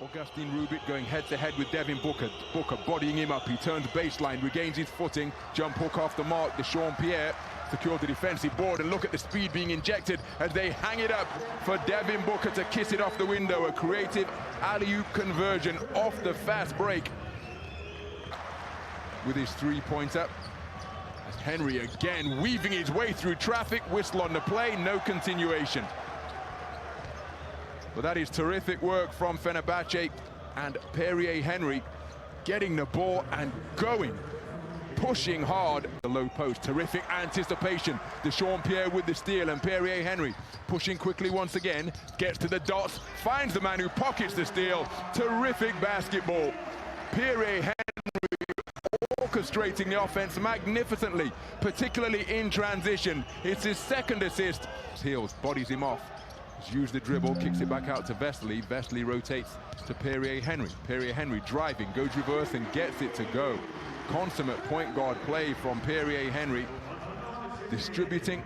Augustin Rubik going head-to-head with Devin Booker. Booker bodying him up. He turns baseline, regains his footing. Jump hook off the mark. P.I.R secured the defensive board, and look at the speed being injected as they hang it up for Devin Booker to kiss it off the window. A creative alley-oop conversion off the fast break with his three-pointer. As Henry again weaving his way through traffic. Whistle on the play, no continuation. But that is terrific work from Fenerbahçe, and Pierria Henry getting the ball and going, pushing hard. The low post, terrific anticipation. P.I.R with the steal, and Pierria Henry pushing quickly once again, gets to the dots, finds the man who pockets the steal. Terrific basketball. Pierria Henry orchestrating the offense magnificently, particularly in transition. It's his second assist. Heels, bodies him off. He's used the dribble, kicks it back out to Vesely. Vesely rotates to Pierria Henry. Pierria Henry driving, goes reverse and gets it to go. Consummate point guard play from Pierria Henry. Distributing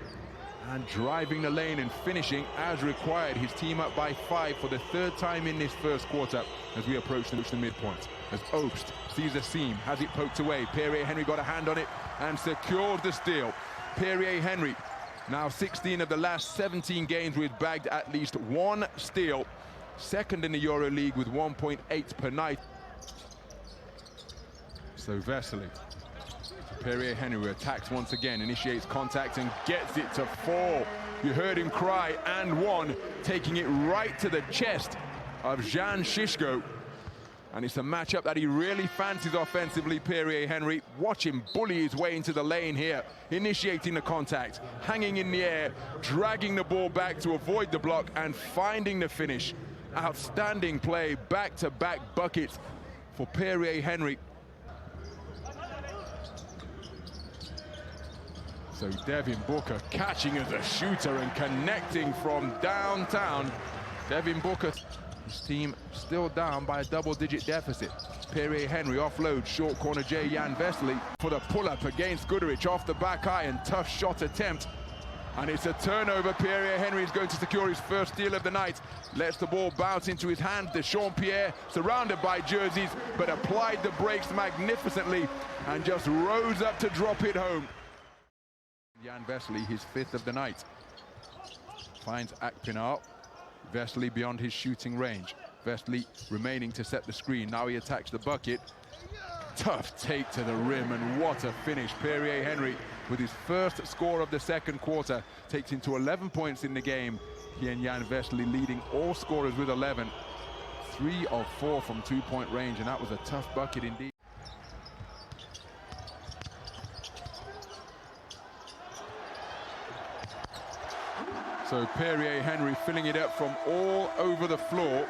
and driving the lane and finishing as required. His team up by 5 for the third time in this first quarter as we approach the midpoint. As Obst sees a seam, has it poked away. Pierria Henry got a hand on it and secured the steal. Pierria Henry, now 16 of the last 17 games with bagged at least one steal. Second in the EuroLeague with 1.8 per night. So Vesely, Pierria Henry attacks once again, initiates contact and gets it to fall. You heard him cry, and one, taking it right to the chest of Jan Šiško. And it's a matchup that he really fancies offensively, Pierria Henry. Watch him bully his way into the lane here, initiating the contact, hanging in the air, dragging the ball back to avoid the block and finding the finish. Outstanding play, back-to-back buckets for Pierria Henry. So Devin Booker catching as a shooter and connecting from downtown. Devin Booker, his team still down by a double-digit deficit. Pierria Henry offloads, short corner Jan Vesely for the pull-up against Guduric off the back iron, tough shot attempt. And it's a turnover. Pierria Henry is going to secure his first steal of the night. Lets the ball bounce into his hand. P.I.R surrounded by jerseys, but applied the brakes magnificently and just rose up to drop it home. Jan Vesely, his 5th of the night. Finds P.I.R. Vesely beyond his shooting range. Vesely remaining to set the screen. Now he attacks the bucket. Tough take to the rim, and what a finish. Pierria Henry with his first score of the second quarter takes him to 11 points in the game. He and Jan Vesely leading all scorers with 11. 3 of 4 from two-point range, and that was a tough bucket indeed. So Pierria Henry filling it up from all over the floor.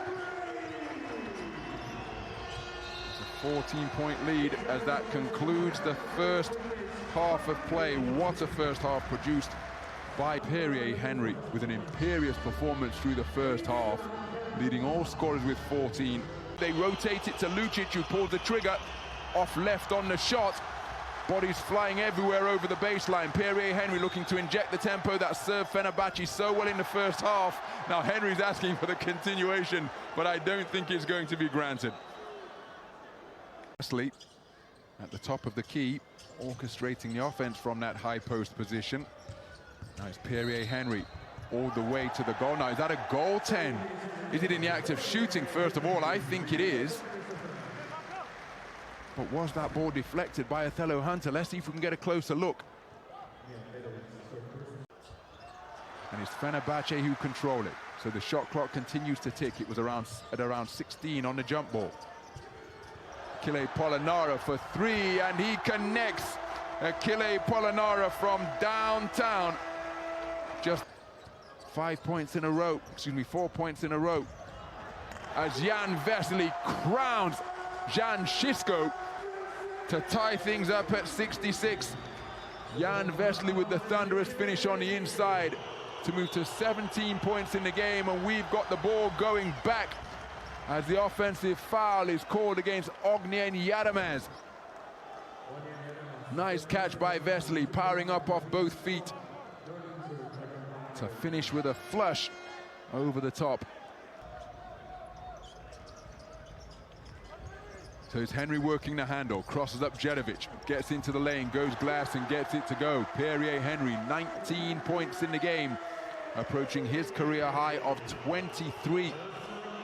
It's a 14-point lead as that concludes the first half of play. What a first half produced by Pierria Henry with an imperious performance through the first half, leading all scorers with 14. They rotate it to Lucic, who pulls the trigger, off left on the shot. Bodies flying everywhere over the baseline. Pierria Henry looking to inject the tempo that served Fenerbahçe so well in the first half. Now Henry's asking for the continuation, but I don't think it's going to be granted. Sleep at the top of the key, orchestrating the offense from that high post position. Now it's Pierria Henry all the way to the goal. Now, is that a goal 10? Is it in the act of shooting, first of all? I think it is. But was that ball deflected by Othello Hunter? Let's see if we can get a closer look. And it's Fenerbahçe who control it. So the shot clock continues to tick. It was at around 16 on the jump ball. Achille Polonara for 3, and he connects. Achille Polonara from downtown. Just 4 points in a row. As Jan Vesely crowns Jan Šiško to tie things up at 66. Jan Vesely with the thunderous finish on the inside to move to 17 points in the game, and we've got the ball going back as the offensive foul is called against Ognjen Jaramaz. Nice catch by Vesely, powering up off both feet to finish with a flush over the top. So it's Henry working the handle, crosses up Jedovic, gets into the lane, goes glass and gets it to go. Pierria Henry, 19 points in the game, approaching his career high of 23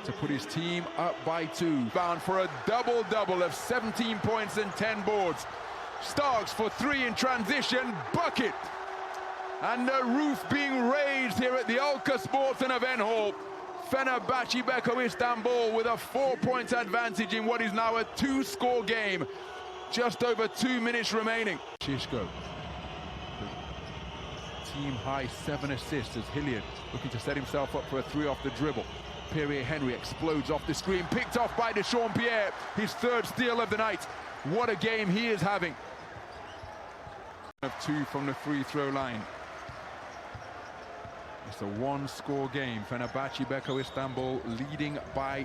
to put his team up by 2. Bound for a double-double of 17 points and 10 boards. Starks for 3 in transition, bucket! And the roof being raised here at the Alka Sports and Event Hall. Fenerbahçe Beko Istanbul with a 4-point advantage in what is now a 2-score game. Just over 2 minutes remaining. Shishko, team high 7 assists as Hilliard looking to set himself up for a 3 off the dribble. Pierria Henry explodes off the screen, picked off by P.I.R, his 3rd steal of the night. What a game he is having. Of 2 from the free throw line. It's a 1-score game. Fenerbahçe Beko Istanbul leading by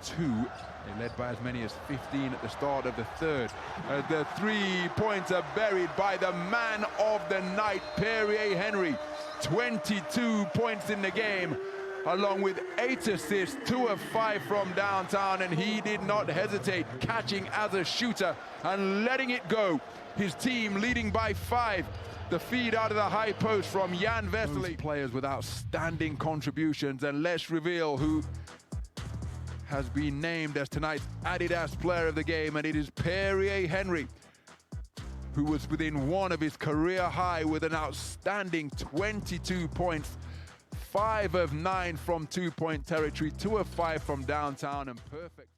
2. They led by as many as 15 at the start of the 3rd. The 3-points are buried by the man of the night, Pierria Henry. 22 points in the game, along with 8 assists, 2 of 5 from downtown, and he did not hesitate, catching as a shooter and letting it go. His team leading by 5. The feed out of the high post from Jan Vesely. Players with outstanding contributions, and let's reveal who has been named as tonight's Adidas Player of the Game, and it is Pierria Henry, who was within 1 of his career high with an outstanding 22 points, 5 of 9 from 2-point territory, 2 of 5 from downtown, and perfect.